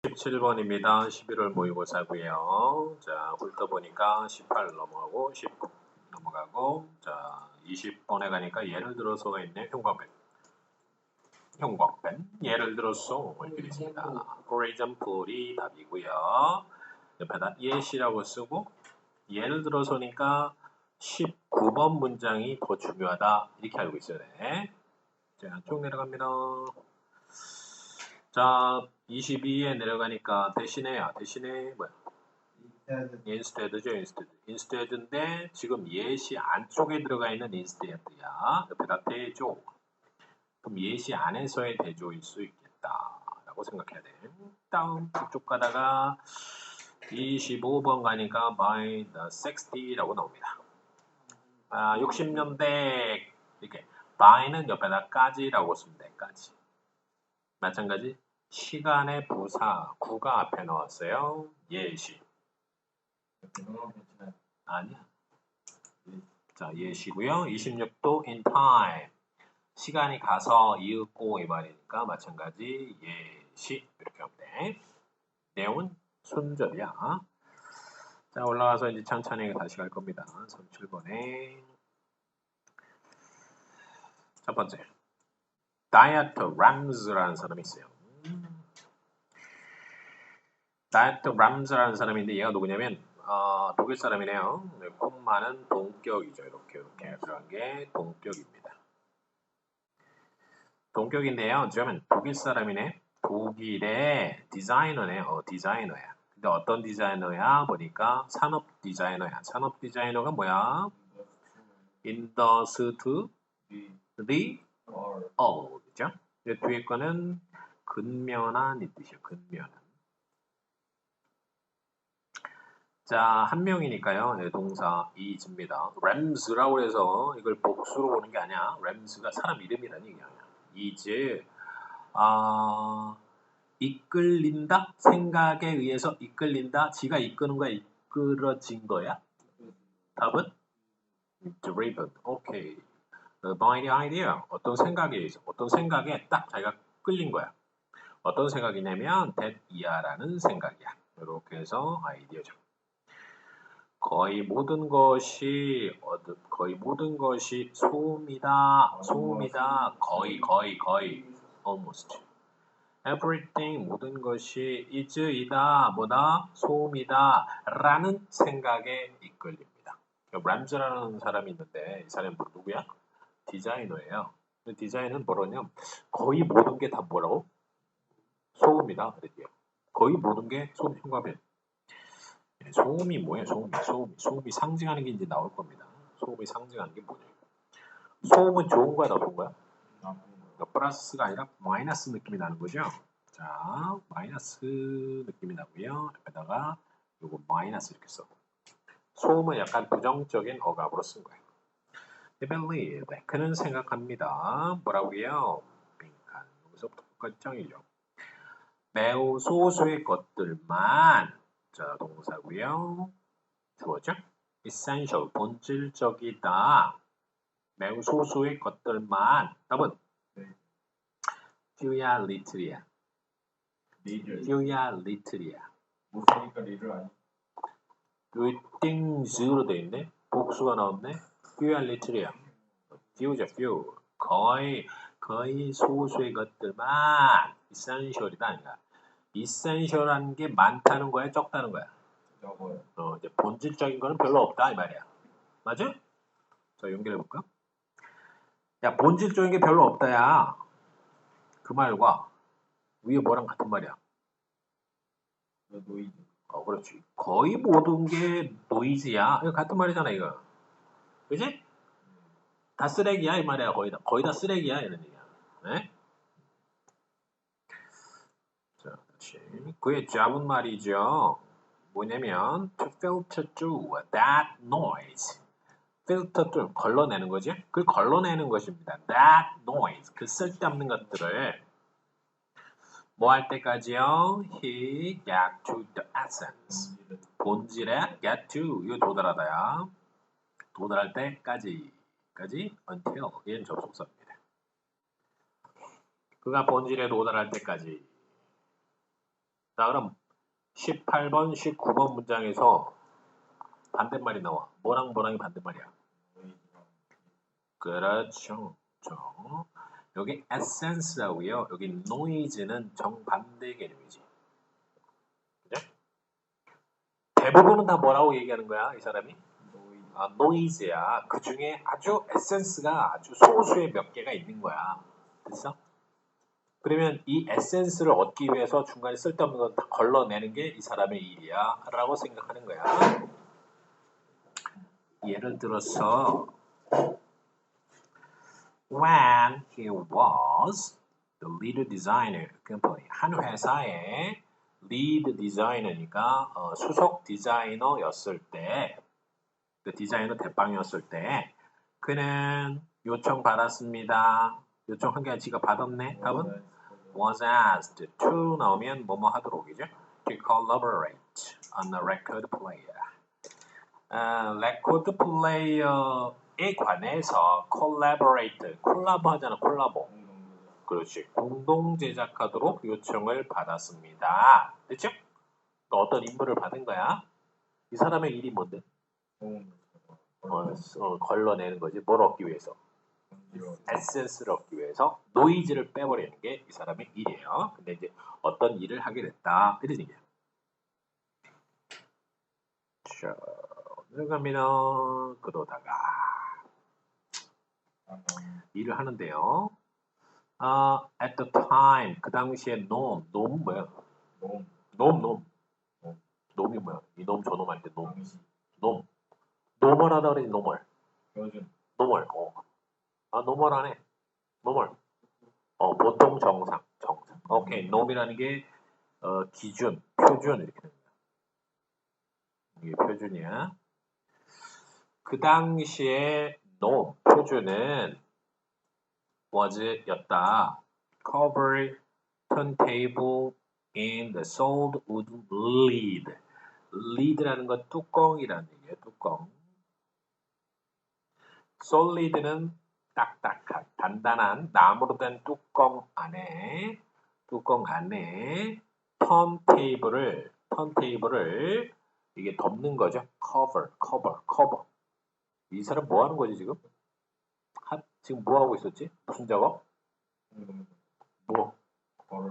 17번입니다. 11월 모의고사고요. 자, 훑어보니까 18 넘어가고 19 넘어가고 자, 20번에 가니까 예를 들어서가 있네. 형광펜. 예를 들어서 이렇게 되어 있습니다. For example이 답이고요. 옆에다 예시라고 쓰고 예를 들어서니까 19번 문장이 더 중요하다. 이렇게 알고 있어야 돼. 자, 쭉 내려갑니다. 자, 22에 내려가니까 대신에 뭐야? instead죠, instead. instead인데 지금 예시 안쪽에 들어가 있는 instead야. 옆에다 대조. 그럼 예시 안에서의 대조일 수 있겠다라고 생각해야 돼. 다음 쭉 가다가 25번 가니까 by the 60라고 나옵니다. 60년대 이렇게 by는 옆에다 까지라고 쓰면 돼. 까지. 마찬가지 시간의 부사 구가 앞에 나왔어요. 예시. 아니야. 자, 예시고요. 26도 in time. 시간이 가서 이윽고 이 말이니까 마찬가지 예시 이렇게 하면 돼. 내용은 순절이야. 자, 올라가서 이제 천천히 다시 갈 겁니다. 37번에 첫 번째 다이어트 람즈라는 사람이 있어요. 다이어트 람즈라는 사람인데 얘가 누구냐면 독일 사람이네요. 콤마는 동격이죠. 이렇게 들어간 게 동격입니다. 동격인데요. 그러면 독일 사람이네. 독일의 디자이너네요. 디자이너야. 근데 어떤 디자이너야? 보니까 산업 디자이너야. 산업 디자이너가 뭐야? 인더스트리 그죠? 뒤에 거는 근면한 이 뜻이에요. 근면한. 자, 한 명이니까요. 네, 동사 is입니다. 램스라고 해서 이걸 복수로 보는 게 아니야. 램스가 사람 이름이라는 얘기야. is 이끌린다? 생각에 의해서 이끌린다? 지가 이끄는 거야? 이끌어진 거야? 답은? driven. 오케이. by the idea. 어떤 생각에 의해서, 어떤 생각에 딱 자기가 끌린 거야. 어떤 생각이냐면 that 이하라는 생각이야. 이렇게 해서 아이디어죠. 거의 모든 것이 소음이다. 거의 almost. everything 모든 것이 is이다. 뭐다? 소음이다. 라는 생각에 이끌립니다. 람즈라는 사람이 있는데 이 사람은 누구야? 디자이너예요. 디자인은 뭐라냐? 거의 모든 게 다 뭐라고? 소음이다. 그랬대요. 거의 모든 게 소음 흉가면. 소음이 뭐예요? 소음이 상징하는 게 이제 나올 겁니다. 소음이 상징하는 게 뭐냐? 소음은 좋은 거야, 나쁜 거야? 플러스가 아니라 마이너스 느낌이 나는 거죠. 자, 마이너스 느낌이 나고요. 옆에다가 요거 마이너스 이렇게 써. 소음은 약간 부정적인 어감으로 쓴 거예요. He believed. 그는 생각합니다. 뭐라고요? 빈칸. 여기서부터 결정이죠. 매우 소수의 것들만 자, 동사고요. 주어죠? essential, 본질적이다. 매우 소수의 것들만. 답은? few야, little이야. few야, little이야. 무엇이니까 리를 아니? 여기 things로 돼 있네. 복수가 나왔네. few야, little이야. few죠, few. 거의 소수의 것들만 essential이다 아니야. essential한 게 많다는 거야, 적다는 거야? 적어요. 이제 본질적인 거는 별로 없다 이 말이야. 맞아? 자, 연결해 볼까? 야, 본질적인 게 별로 없다야. 그 말과 위에 뭐랑 같은 말이야? 노이즈. 그렇지. 거의 모든 게 노이즈야. 이거 같은 말이잖아, 이거. 그지? 다 쓰레기야, 이 말이야. 거의 다 쓰레기야, 이런 얘기야. 네? 자, 다시. 그의 잡은 말이죠. 뭐냐면 to filter through that noise. filter through, 걸러내는 거지? 그걸 걸러내는 것입니다. that noise, 그 쓸데없는 것들을 뭐 할 때까지요? He got to the essence. 본질에 get to, 이거 도달하다야. 도달할 때까지 until, 얘는 접속사입니다. 그가 본질에 도달할 때까지 자, 그럼 18번, 19번 문장에서 반대말이 나와. 뭐랑 뭐랑이 반대말이야? 그렇죠. 그렇죠. 여기 essence하고요. 여기 noise는 정반대 개념이지. 그죠? 대부분은 다 뭐라고 얘기하는 거야, 이 사람이? noise야. 그 중에 아주 essence가 아주 소수의 몇 개가 있는 거야. 됐어? 그러면 이 에센스를 얻기 위해서 중간에 쓸데없는 건 다 걸러내는 게 이 사람의 일이야 라고 생각하는 거야. 예를 들어서 When he was the lead designer company, 한 회사의 lead designer니까 수석 디자이너였을 때, 그 디자이너 대빵이었을 때 그는 요청 받았습니다. 요청한 게 아니라 지가 받았네. 답은 was asked to 나오면 뭐뭐 하도록이죠. To collaborate on a record player. 레코드 플레이어에 관해서 collaborate, 콜라보 하잖아, 콜라보. 그렇지. 공동 제작하도록 요청을 받았습니다. 됐죠? 또 어떤 임무를 받은 거야? 이 사람의 일이 뭔데? 걸러내는 거지. 뭘 얻기 위해서? 에센스를 얻기 위해서 노이즈를 빼버리는 게 이 사람의 일이에요. 근데 이제 어떤 일을 하게 됐다. 이런 얘기야. 자, 오늘 가면 그러다가 일을 하는데요. At the time, 그 당시에 놈 뭐야? 놈이 뭐야? 이놈 저놈 할 때 노멀 하다 그러지, 노멀. 노멀. 노멀 하네. 노멀. 보통 정상. 오케이. 놈이라는 게 기준, 표준 이렇게 됩니다. 이게 표준이야. 그 당시에 놈, 표준은 was였다. Cover turntable in the sold wood lid. lid라는 건 뚜껑이라는 얘기예요. 뚜껑. solid는 딱딱한, 단단한 나무로 된 뚜껑 안에 턴테이블을 이게 덮는 거죠. cover. 이 사람 뭐 하는 거지 지금? 지금 뭐 하고 있었지? 무슨 작업?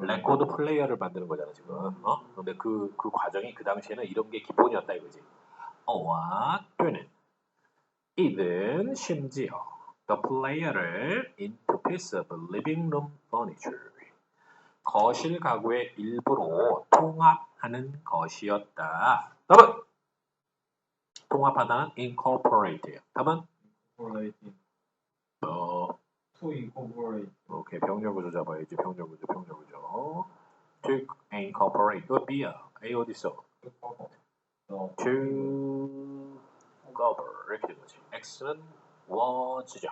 레코드 플레이어를 만드는 거잖아 지금. 근데 그 과정이 그 당시에는 이런 게 기본이었다 이거지. 어와 또는 even 심지어 the player를 into piece of living room furniture 거실 가구의 일부로 통합하는 것이었다. 답은 통합하다는 incorporate예요. 답은 to incorporate. 오케이, 병렬구조 잡아야지. 병렬구조. to incorporate. 이거 B야. A 어디 있어? to cover 이렇게 된 거지. X는 was죠.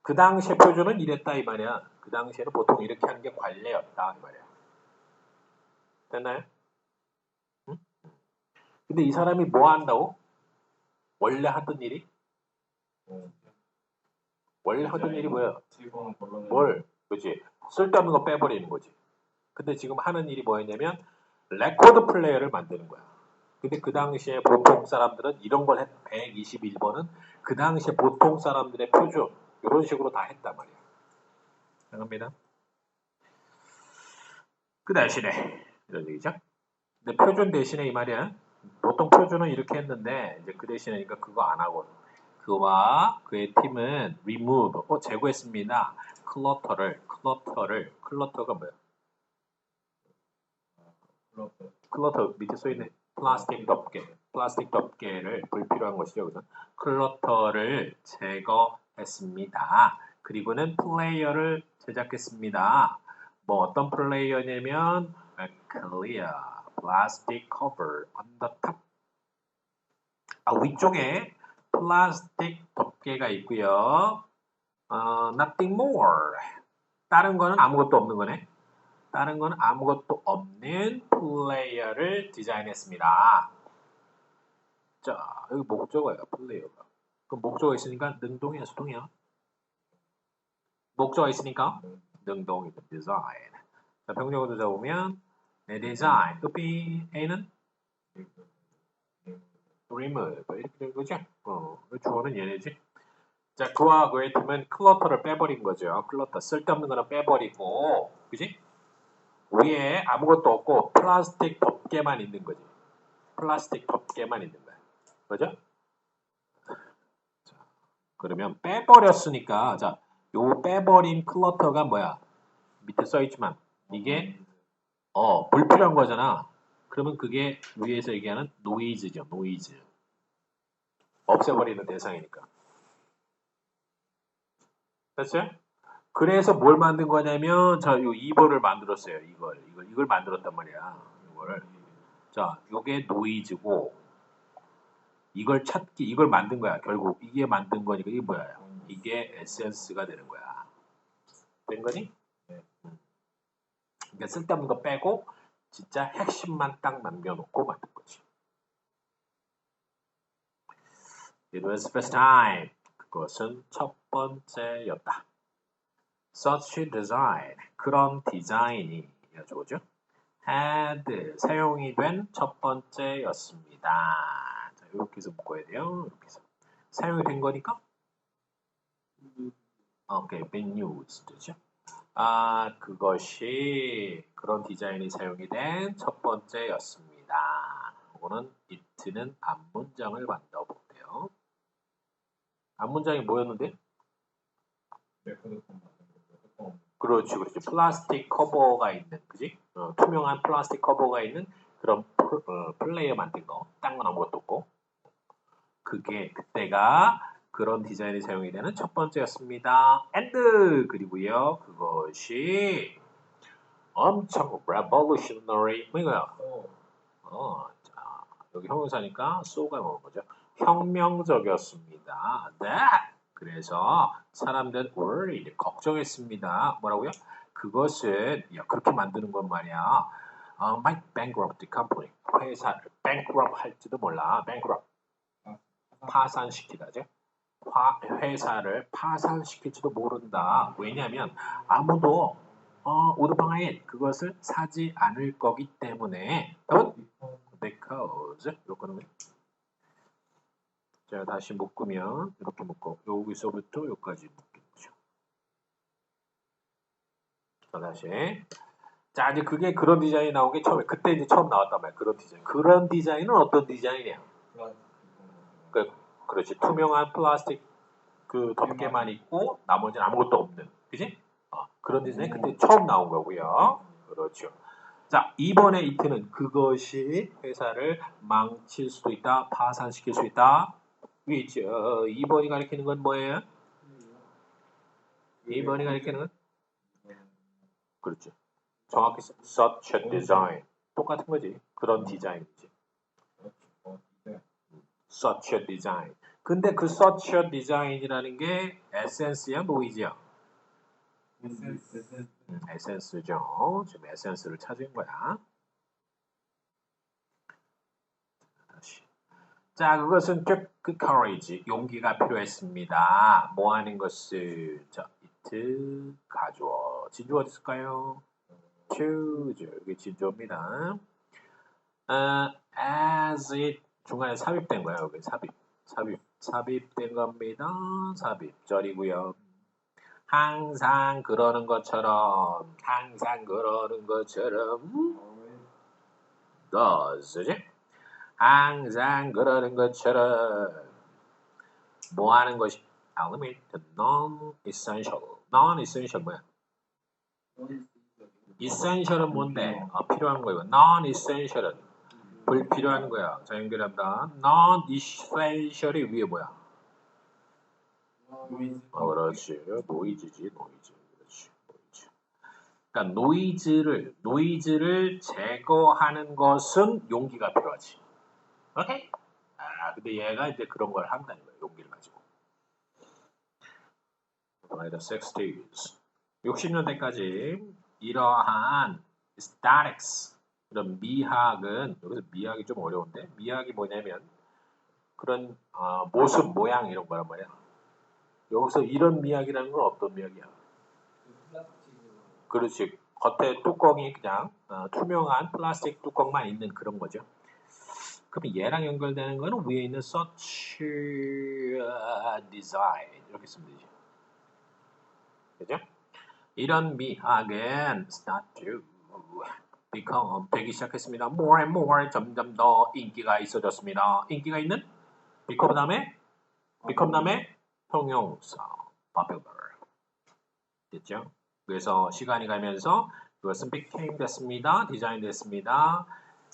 그 당시의 표준은 이랬다 이 말이야. 그 당시에는 보통 이렇게 하는 게 관례였다 이 말이야. 됐나요? 응? 근데 이 사람이 뭐 한다고? 원래 하던 일이? 원래 하던 일이 뭐야? 그렇지. 쓸데없는 거 빼버리는 거지. 근데 지금 하는 일이 뭐였냐면 레코드 플레이어를 만드는 거야. 근데 그 당시에 보통 사람들은 이런 걸 121번은 그 당시에 보통 사람들의 표준 이런 식으로 다 했단 말이야. 생각합니다. 그 대신에 이런 얘기죠. 근데 표준 대신에 이 말이야. 보통 표준은 이렇게 했는데 이제 그 대신에니까 그거 안 하고 그와 그의 팀은 remove 제거했습니다. 클러터가 뭐야? 클러터 밑에 써있네. 플라스틱 덮개를 불필요한 것이죠. 그래서 클러터를 제거했습니다. 그리고는 플레이어를 제작했습니다. 뭐 어떤 플레이어냐면 clear plastic cover on the top. 위쪽에 플라스틱 덮개가 있고요. nothing more. 다른 거는 아무것도 없는 거네. 다른 건 아무것도 없는 플레이어를 디자인했습니다. 자, 여기 목적어예요, 플레이어가. 그럼 목적어 있으니까 능동이야, 수동이야? 목적어 있으니까 능동이다, 디자인. 자, 병력어도 잡으면 네, design. 흡비 A는 remove. 이렇게 된 거죠? 주어는 얘네지. 자, 그와 그의 팀은 클러터를 빼버린 거죠. 클러터. 쓸데없는 거는 빼버리고, 그지? 위에 아무것도 없고, 플라스틱 덮개만 있는 거지. 플라스틱 덮개만 있는 거야. 그죠? 자, 그러면 빼버렸으니까, 자, 요 빼버린 클러터가 뭐야? 밑에 써있지만, 이게, 불필요한 거잖아. 그러면 그게 위에서 얘기하는 노이즈죠, 노이즈. 없애버리는 대상이니까. 됐어요? 그래서 뭘 만든 거냐면, 자, 요 2번을 만들었어요. 이걸 만들었단 말이야. 이걸. 자, 요게 노이즈고, 이걸 만든 거야. 결국, 이게 만든 거니까, 이게 뭐야? 이게 에센스가 되는 거야. 된 거니? 그러니까 쓸데없는 거 빼고, 진짜 핵심만 딱 남겨놓고 만든 거지. It was first time. 그것은 첫 번째였다. Such design. 그런 디자인이, 이거죠. had 사용이 된 첫 번째였습니다. 자, 이렇게 해서 묶어야 돼요. 이렇게 해서 사용이 된 거니까 오케이, been used죠. 그것이 그런 디자인이 사용이 된 첫 번째였습니다. 이거는 it는 앞문장을 만들어볼게요. 앞문장이 뭐였는데? 그렇지. 플라스틱 커버가 있는, 그지? 투명한 플라스틱 커버가 있는 그런 플레이어 만든 거. 딴 건 아무것도 없고. 그때가 그런 디자인이 사용이 되는 첫 번째였습니다. and 그리고요. 그것이 엄청 revolutionary 뭐야? 자, 여기 형용사니까 so가 나오는 거죠. 혁명적이었습니다. 네. 그래서 사람들 worried 걱정했습니다. 뭐라고요? 그것은 그렇게 만드는 건 말이야. might bankrupt the company. 회사를 bankrupt 할지도 몰라. bankrupt. 파산시키다죠. 회사를 파산시킬지도 모른다. 왜냐하면 아무도 오르방아에 그것을 사지 않을 거기 때문에. because 요거는 자 다시 묶으면 이렇게 묶고 여기서부터 여기까지 묶겠죠. 자 다시 자 이제 그게 그런 디자인이 나온 게 처음에 그때 이제 처음 나왔단 말이야. 그런 디자인. 그런 디자인은 어떤 디자인이야? 그렇지. 투명한 플라스틱 그 덮개만 있고 나머지는 아무것도 없는. 그지? 그런 디자인이 그때 처음 나온 거고요. 그렇죠. 자, 이번에 이트는 그것이 회사를 망칠 수도 있다. 파산시킬 수 있다. 위에 있죠. 2번이 가리키는 건 뭐예요? 2번이 가리키는 건? 그렇죠. 정확히 such a design. 똑같은 거지. 그런 디자인이지. such a design. 근데 그 such a design이라는 게 에센스야, 노이즈야? 에센스죠. 지금 에센스를 찾은 거야. 다시. 자, 그것은 그 courage, 용기가 필요했습니다. 뭐 하는 것을? 자, it 가져와. 진주 어디 있을까요? choose. 여기 진주입니다. as it 중간에 삽입된 거야. 여기 삽입된 겁니다. 삽입절이고요. 항상 그러는 것처럼 does지? 항상 그러는 것처럼 뭐 하는 것이 element non-essential. non-essential 뭐야? essential은 뭔데? 필요한 거예요. non-essential은 불필요한 거야. 자, 연결한다. non-essential이 위에 뭐야? 그렇지. 노이즈지, 노이즈. 그렇지. 노이즈. 그러니까 노이즈를 제거하는 것은 용기가 필요하지. 오케이? 근데 얘가 이제 그런 걸 한다는 거야. 용기를 가지고. The 60s. 60년대까지 이러한 statics 이런 미학은 여기서 미학이 좀 어려운데 미학이 뭐냐면 그런 모습 모양 이런 거란 말이야. 여기서 이런 미학이라는 건 어떤 미학이야? 그렇지. 겉에 뚜껑이 그냥 투명한 플라스틱 뚜껑만 있는 그런 거죠. 그럼 얘랑 연결되는 거는 위에 있는 such design 이렇게 쓰면 되죠. 그죠? 이런 미학은 start to become 되기 시작했습니다. more and more 점점 더 인기가 있어졌습니다. 인기가 있는 become 다음에 형용사 popular 됐죠? 그래서 시간이 가면서 그것은 became 됐습니다. 디자인 됐습니다.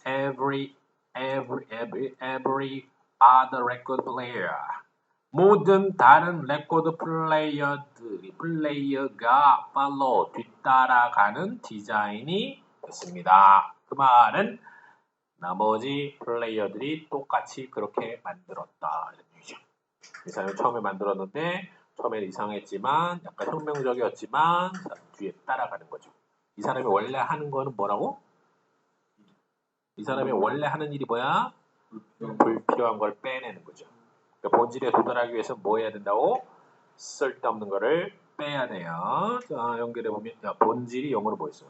Every other record player 모든 다른 레코드 플레이어가 follow 뒤따라가는 디자인이 됐습니다. 그 말은 나머지 플레이어들이 똑같이 그렇게 만들었다 이런 얘기죠. 이 사람이 처음에 만들었는데 처음에 이상했지만 약간 혁명적이었지만 뒤에 따라가는 거죠. 이 사람이 원래 하는 거는 뭐라고? 이 사람이 원래 하는 일이 뭐야? 불필요한 걸 빼내는 거죠. 그러니까 본질에 도달하기 위해서 뭐 해야 된다고? 쓸데없는 거를 빼야 돼요. 자, 연결해보면 본질이 영어로 뭐였어?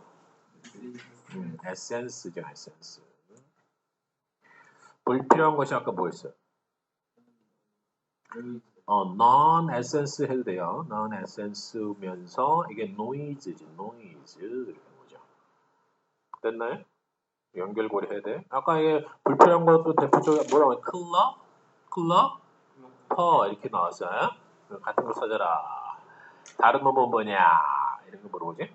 에센스죠. 에센스. 불필요한 것이 아까 뭐였어요? non-essence 해도 돼요. non-essence면서 이게 noise지. noise 이런 거죠. 됐나요? 연결고리 해야 돼. 아까 이게 불필요한 것도 대표적으로 뭐라고 해? 클러 이렇게 나왔어요. 같은 거 찾아라. 다른 놈은 뭐냐? 이런 거 물어보지.